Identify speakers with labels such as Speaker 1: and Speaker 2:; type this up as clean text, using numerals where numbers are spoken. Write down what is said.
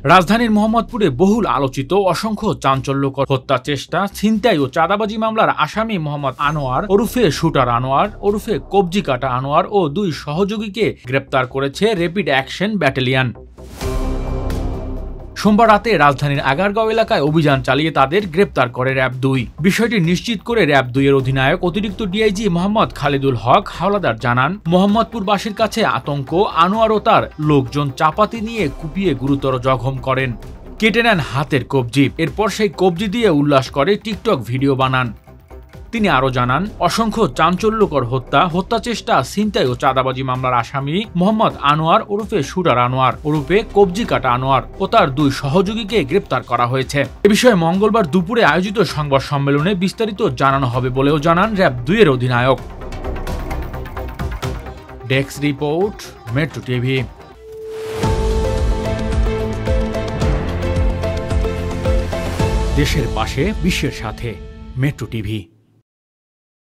Speaker 1: রাজধানীর মোহাম্মদপুরে বহুল আলোচিত অসংখ্য চাঞ্চল্যকর হত্যা চেষ্টা, ছিনতাই ও চাঁদাবাজি মামলার আসামি মোহাম্মদ আনোয়ার ওরফে শুটার আনোয়ার ওরফে কবজি কাটা আনোয়ার ও 2 সহযোগীকে গ্রেপ্তার করেছে র্যাপিড অ্যাকশন ব্যাটালিয়ন। সোমবার রাতে রাজধানীর আগারগাঁও এলাকায় অভিযান চালিয়ে তাদের গ্রেপ্তার করে র্যাব 2। বিষয়টি নিশ্চিত করে র্যাব 2 এর অধিনায়ক অতিরিক্ত ডিআইজি মোহাম্মদ খালিদুল হক হাওলাদার জানান, মোহাম্মদপুরবাসীর কাছে আতঙ্ক, আনোয়ার ও তার লোকজন চাপাতি নিয়ে কুপিয়ে গুরুতর জখম করেন, কেটে নেন হাতের কবজি। এরপর সেই কবজি দিয়ে উল্লাস করে টিকটক ভিডিও বানান। তিনি আরও জানান, অসংখ্য চাঞ্চল্যকর হত্যা চেষ্টা, ছিনতাই ও চাঁদাবাজি মামলার আসামি মোহাম্মদ আনোয়ার ওরফে শুটার আনোয়ার ওরফে কবজি কাটা আনোয়ার ও তার 2 সহযোগীকে গ্রেপ্তার করা হয়েছে। এ বিষয়ে মঙ্গলবার দুপুরে আয়োজিত সংবাদ সম্মেলনে বিস্তারিত জানানো হবে বলেও জানান র্যাব 2 এর অধিনায়ক। Desk report, metro TV. দেশের পাশে, বিশ্বের সাথে, মেট্রো টিভি।